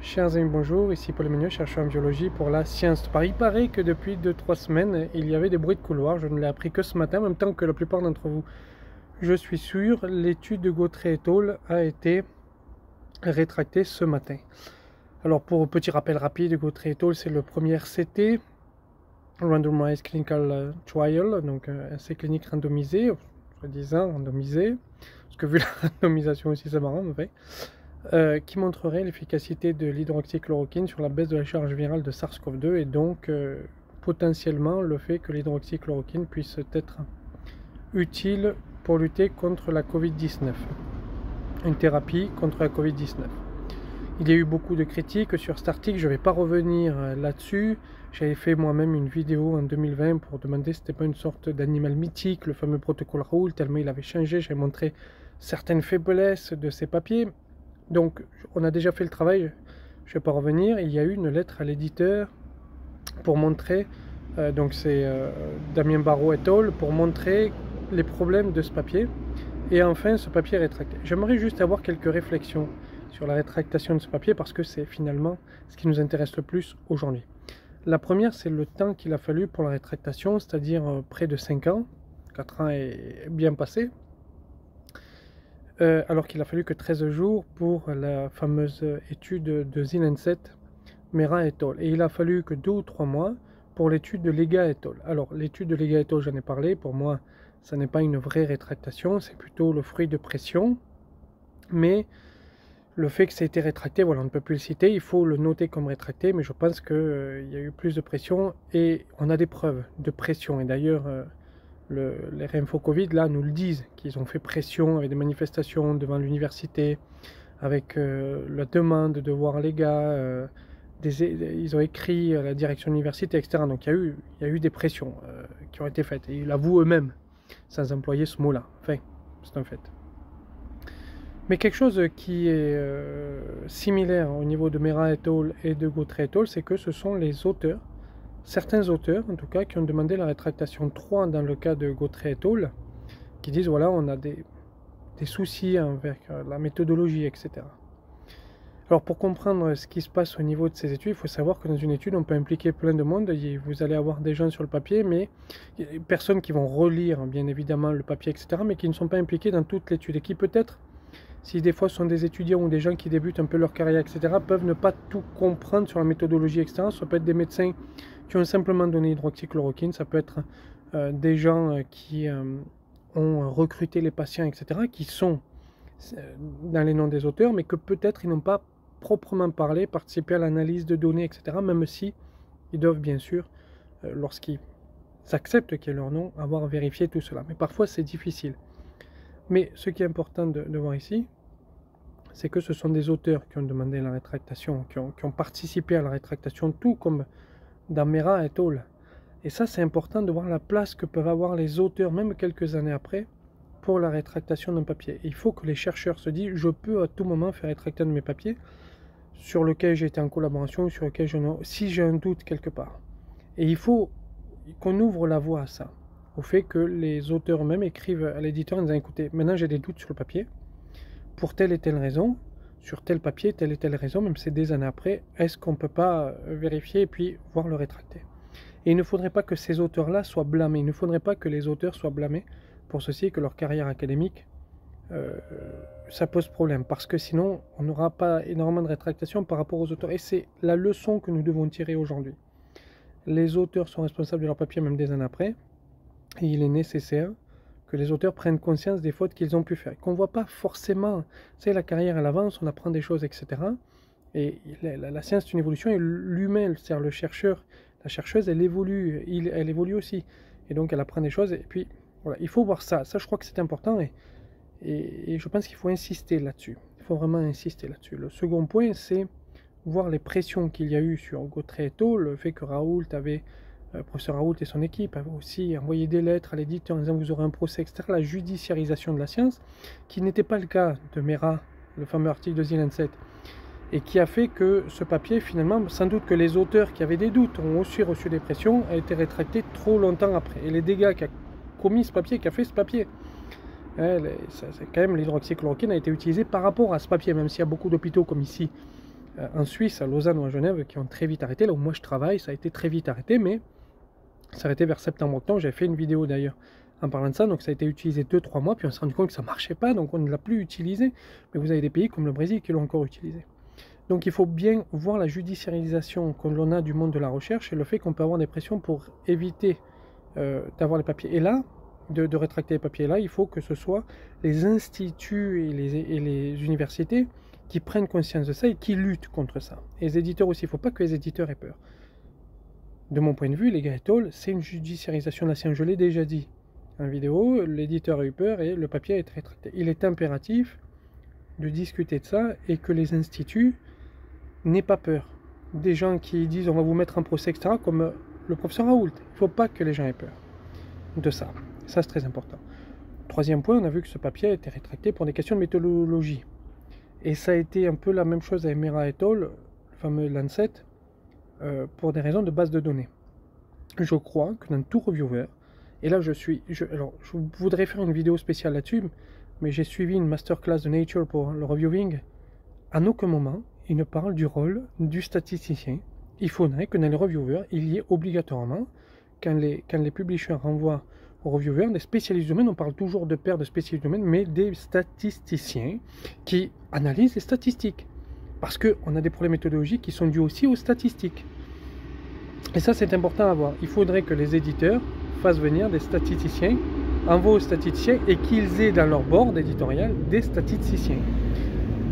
Chers amis, bonjour, ici Paul Mignot, chercheur en biologie pour la science. Il paraît que depuis 2-3 semaines, il y avait des bruits de couloir. Je ne l'ai appris que ce matin, en même temps que la plupart d'entre vous. Je suis sûr, l'étude de Gautret et al. A été rétractée ce matin. Alors pour petit rappel rapide, Gautret et al. C'est le premier RCT, Randomized Clinical Trial, donc un essai clinique randomisé, soi-disant randomisé, parce que vu la randomisation aussi c'est marrant en fait. Qui montrerait l'efficacité de l'hydroxychloroquine sur la baisse de la charge virale de SARS-CoV-2 et donc potentiellement le fait que l'hydroxychloroquine puisse être utile pour lutter contre la Covid-19, une thérapie contre la Covid-19. Il y a eu beaucoup de critiques sur cet article, je ne vais pas revenir là-dessus. J'avais fait moi-même une vidéo en 2020 pour demander si c'était pas une sorte d'animal mythique, le fameux protocole Raoult, tellement il avait changé. J'avais montré certaines faiblesses de ces papiers. Donc, on a déjà fait le travail, je ne vais pas revenir. Il y a eu une lettre à l'éditeur pour montrer, donc c'est Damien Barraud et al., pour montrer les problèmes de ce papier. Et enfin, ce papier est rétracté. J'aimerais juste avoir quelques réflexions sur la rétractation de ce papier parce que c'est finalement ce qui nous intéresse le plus aujourd'hui. La première, c'est le temps qu'il a fallu pour la rétractation, c'est-à-dire près de 5 ans. 4 ans est bien passé. Alors qu'il a fallu que 13 jours pour la fameuse étude de Zilenset, Mera et al. Et il a fallu que 2 ou 3 mois pour l'étude de Lega et al. Alors l'étude de Lega et al, j'en ai parlé, pour moi ça n'est pas une vraie rétractation, c'est plutôt le fruit de pression, mais le fait que ça ait été rétracté, voilà, on ne peut plus le citer, il faut le noter comme rétracté, mais je pense qu'il y a eu plus de pression et on a des preuves de pression, et d'ailleurs les réinfos Covid là nous le disent, qu'ils ont fait pression avec des manifestations devant l'université, avec la demande de voir les gars, ils ont écrit à la direction de l'université, etc. Donc il y a eu des pressions qui ont été faites, et ils l'avouent eux-mêmes, sans employer ce mot-là. Enfin, c'est un fait. Mais quelque chose qui est similaire au niveau de Mera et al. Et de Gautret et al., c'est que ce sont les auteurs, certains auteurs en tout cas, qui ont demandé la rétractation 3 dans le cas de Gautret et al., qui disent voilà, on a des soucis avec la méthodologie, etc. Alors pour comprendre ce qui se passe au niveau de ces études, il faut savoir que dans une étude, on peut impliquer plein de monde. Vous allez avoir des gens sur le papier, mais il y a des personnes qui vont relire bien évidemment le papier, etc., mais qui ne sont pas impliquées dans toute l'étude et qui peut-être, si des fois ce sont des étudiants ou des gens qui débutent un peu leur carrière, etc., peuvent ne pas tout comprendre sur la méthodologie, etc. Ça peut être des médecins qui ont simplement donné hydroxychloroquine, ça peut être des gens qui ont recruté les patients, etc., qui sont dans les noms des auteurs, mais que peut-être ils n'ont pas proprement parlé, participé à l'analyse de données, etc., même si ils doivent bien sûr, lorsqu'ils acceptent qu'il y ait leur nom, avoir vérifié tout cela. Mais parfois c'est difficile. Mais ce qui est important de voir ici, c'est que ce sont des auteurs qui ont demandé la rétractation, qui ont participé à la rétractation, tout comme dans Mera et al. Et ça, c'est important de voir la place que peuvent avoir les auteurs, même quelques années après, pour la rétractation d'un papier. Et il faut que les chercheurs se disent, je peux à tout moment faire rétracter un de mes papiers sur lequel j'ai été en collaboration, sur lequel si j'ai un doute quelque part. Et il faut qu'on ouvre la voie à ça, au fait que les auteurs eux-mêmes écrivent à l'éditeur en disant, écoutez, maintenant j'ai des doutes sur le papier, pour telle et telle raison, sur tel papier, telle et telle raison, même si c'est des années après, est-ce qu'on ne peut pas vérifier et puis voir le rétracter? Et il ne faudrait pas que ces auteurs-là soient blâmés, il ne faudrait pas que les auteurs soient blâmés pour ceci, que leur carrière académique, ça pose problème, parce que sinon, on n'aura pas énormément de rétractation par rapport aux auteurs. Et c'est la leçon que nous devons tirer aujourd'hui. Les auteurs sont responsables de leur papier même des années après, et il est nécessaire que les auteurs prennent conscience des fautes qu'ils ont pu faire. Qu'on ne voit pas forcément, c'est la carrière à l'avance, on apprend des choses, etc. Et la science est une évolution, et l'humain, c'est-à-dire le chercheur, la chercheuse, elle évolue aussi. Et donc elle apprend des choses, et puis voilà, il faut voir ça. Ça, je crois que c'est important, et je pense qu'il faut insister là-dessus. Il faut vraiment insister là-dessus. Le second point, c'est voir les pressions qu'il y a eu sur Gautret et al., le fait que professeur Raoult et son équipe avaient aussi envoyé des lettres à l'éditeur en disant vous aurez un procès, etc. La judiciarisation de la science, qui n'était pas le cas de Mera, le fameux article de Zilenset, et qui a fait que ce papier, finalement, sans doute que les auteurs qui avaient des doutes ont aussi reçu des pressions, a été rétracté trop longtemps après. Et les dégâts qu'a commis ce papier, qu'a fait ce papier, c'est quand même l'hydroxychloroquine a été utilisée par rapport à ce papier, même s'il y a beaucoup d'hôpitaux comme ici en Suisse, à Lausanne ou à Genève, qui ont très vite arrêté. Là où moi je travaille, ça a été très vite arrêté, mais ça a arrêté vers septembre-octobre. J'avais fait une vidéo d'ailleurs en parlant de ça, donc ça a été utilisé 2-3 mois, puis on s'est rendu compte que ça ne marchait pas, donc on ne l'a plus utilisé. Mais vous avez des pays comme le Brésil qui l'ont encore utilisé. Donc il faut bien voir la judiciarisation que l'on a du monde de la recherche et le fait qu'on peut avoir des pressions pour éviter d'avoir les papiers. Et là, de rétracter les papiers là, il faut que ce soit les instituts et les universités qui prennent conscience de ça et qui luttent contre ça. Et les éditeurs aussi, il ne faut pas que les éditeurs aient peur. De mon point de vue, les gars et tôles, c'est une judiciarisation de la science, je l'ai déjà dit en vidéo, l'éditeur a eu peur et le papier a été rétracté. Il est impératif de discuter de ça et que les instituts n'aient pas peur. Des gens qui disent on va vous mettre en procès, etc., comme le professeur Raoult. Il ne faut pas que les gens aient peur de ça. Ça, c'est très important. Troisième point, on a vu que ce papier a été rétracté pour des questions de méthodologie. Et ça a été un peu la même chose avec Mera et al., le fameux Lancet, pour des raisons de base de données. Je crois que dans tout reviewer, et là je voudrais faire une vidéo spéciale là-dessus, mais j'ai suivi une masterclass de Nature pour le reviewing. À aucun moment, il ne parle du rôle du statisticien. Il faudrait que dans les reviewers, il y ait obligatoirement, quand les publishers renvoient aux reviewers, des spécialistes du domaine, on parle toujours de pairs de spécialistes du domaine, mais des statisticiens qui analysent les statistiques. Parce qu'on a des problèmes méthodologiques qui sont dus aussi aux statistiques. Et ça, c'est important à voir. Il faudrait que les éditeurs fassent venir des statisticiens, envoient aux statisticiens et qu'ils aient dans leur board éditorial des statisticiens.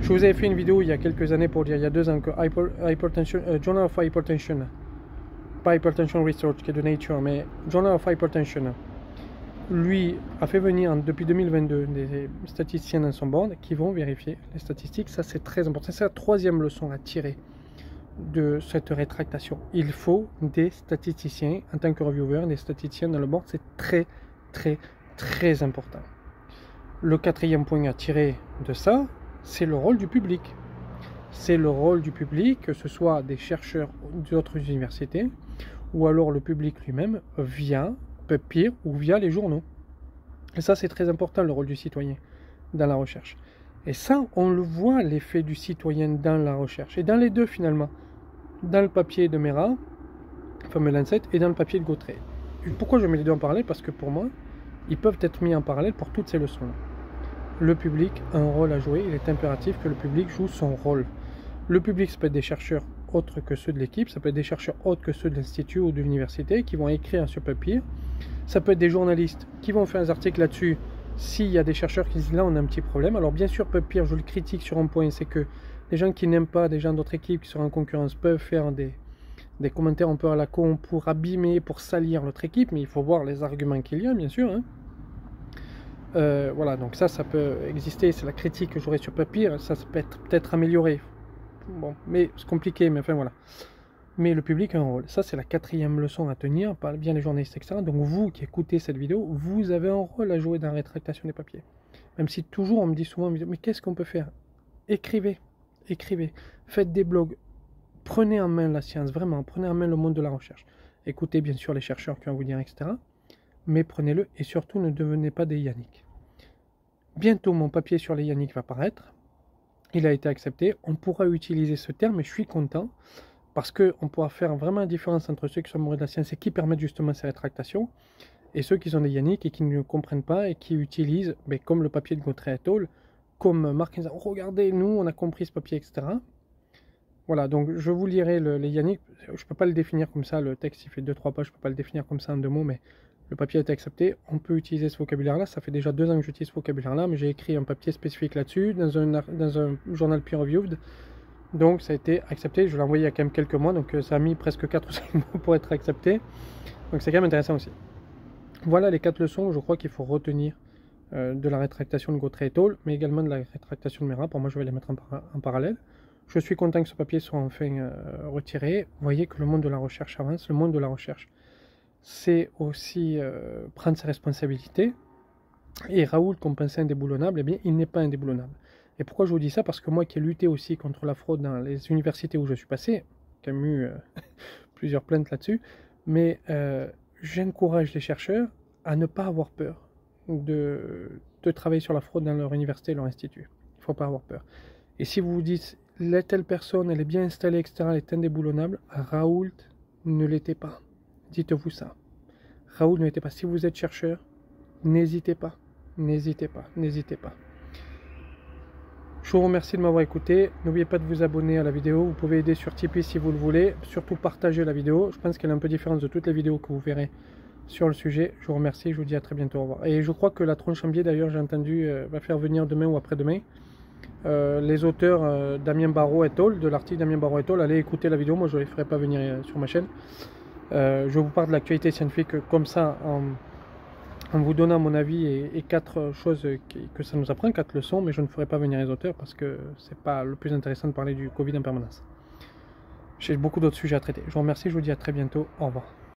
Je vous avais fait une vidéo il y a quelques années pour dire, il y a 2 ans, que Journal of Hypertension, pas Hypertension Research qui est de Nature, mais Journal of Hypertension, lui a fait venir depuis 2022 des statisticiens dans son board qui vont vérifier les statistiques. Ça, c'est très important. C'est la troisième leçon à tirer de cette rétractation. Il faut des statisticiens en tant que reviewer, des statisticiens dans le board. C'est très, très, très important. Le quatrième point à tirer de ça, c'est le rôle du public. C'est le rôle du public, que ce soit des chercheurs d'autres universités, ou alors le public lui-même, via Puppeer ou via les journaux. Et ça, c'est très important, le rôle du citoyen dans la recherche. Et ça, on le voit, l'effet du citoyen dans la recherche. Et dans les deux, finalement. Dans le papier de Mera, le fameux Lancet, et dans le papier de Gautret. Et pourquoi je mets les deux en parallèle? Parce que pour moi, ils peuvent être mis en parallèle pour toutes ces leçons-là. Le public a un rôle à jouer. Il est impératif que le public joue son rôle. Le public, ça peut être des chercheurs autres que ceux de l'équipe, ça peut être des chercheurs autres que ceux de l'institut ou de l'université qui vont écrire sur papier. Ça peut être des journalistes qui vont faire des articles là-dessus s'il y a des chercheurs qui disent là on a un petit problème. Alors bien sûr, Puppeer, je le critique sur un point, c'est que les gens qui n'aiment pas, des gens d'autres équipes qui sont en concurrence peuvent faire des commentaires un peu à la con pour abîmer, pour salir notre équipe, mais il faut voir les arguments qu'il y a, bien sûr. Voilà, donc ça peut exister, c'est la critique que j'aurais sur Puppeer, ça peut être peut-être amélioré. Bon, mais c'est compliqué, mais enfin voilà. Mais le public a un rôle. Ça, c'est la quatrième leçon à tenir par bien les journalistes, etc. Donc vous qui écoutez cette vidéo, vous avez un rôle à jouer dans la rétractation des papiers. Même si toujours, on me dit souvent, mais qu'est-ce qu'on peut faire? Écrivez, écrivez, faites des blogs, prenez en main la science, vraiment, prenez en main le monde de la recherche. Écoutez bien sûr les chercheurs qui vont vous dire, etc. Mais prenez-le et surtout ne devenez pas des Yannick. Bientôt, mon papier sur les Yannick va paraître. Il a été accepté. On pourra utiliser ce terme et je suis content parce qu'on pourra faire vraiment la différence entre ceux qui sont amoureux de la science et qui permettent justement ces rétractations et ceux qui sont des Yannick et qui ne comprennent pas et qui utilisent, comme le papier de Gautret et al., comme marque, oh, regardez, nous, on a compris ce papier, etc. Voilà, donc je vous lirai les Yannick. Je ne peux pas le définir comme ça, le texte il fait 2-3 pages, je ne peux pas le définir comme ça en 2 mots, mais le papier a été accepté, on peut utiliser ce vocabulaire-là. Ça fait déjà 2 ans que j'utilise ce vocabulaire-là, mais j'ai écrit un papier spécifique là-dessus dans un journal peer-reviewed. Donc ça a été accepté, je l'ai envoyé il y a quand même quelques mois, donc ça a mis presque 4 ou 5 mois pour être accepté. Donc c'est quand même intéressant aussi. Voilà les 4 leçons, je crois qu'il faut retenir de la rétractation de Gautret et al., mais également de la rétractation de Mera. Pour moi, je vais les mettre en parallèle. Je suis content que ce papier soit enfin retiré. Vous voyez que le monde de la recherche avance, le monde de la recherche, c'est aussi prendre ses responsabilités. Et Raoult, qu'on pensait indéboulonnable, eh bien, il n'est pas indéboulonnable. Et pourquoi je vous dis ça? Parce que moi qui ai lutté aussi contre la fraude dans les universités où je suis passé, qui a eu plusieurs plaintes là-dessus, mais j'encourage les chercheurs à ne pas avoir peur de travailler sur la fraude dans leur université et leur institut. Il ne faut pas avoir peur. Et si vous vous dites, la telle personne, elle est bien installée, etc., elle est indéboulonnable. Raoult ne l'était pas. Dites-vous ça. Raoult ne l'était pas. Si vous êtes chercheur, n'hésitez pas. N'hésitez pas. N'hésitez pas. Je vous remercie de m'avoir écouté. N'oubliez pas de vous abonner à la vidéo. Vous pouvez aider sur Tipeee si vous le voulez. Surtout partagez la vidéo. Je pense qu'elle est un peu différente de toutes les vidéos que vous verrez sur le sujet. Je vous remercie. Je vous dis à très bientôt. Au revoir. Et je crois que la Tronchambier, d'ailleurs, j'ai entendu, va faire venir demain ou après-demain. Les auteurs Damien Barraud et al. De l'article Damien Barraud et al. Allez écouter la vidéo. Moi, je ne les ferai pas venir sur ma chaîne. Je vous parle de l'actualité scientifique comme ça en vous donnant mon avis et 4 choses que ça nous apprend, 4 leçons, mais je ne ferai pas venir les auteurs parce que c'est pas le plus intéressant de parler du Covid en permanence. J'ai beaucoup d'autres sujets à traiter. Je vous remercie, je vous dis à très bientôt, au revoir.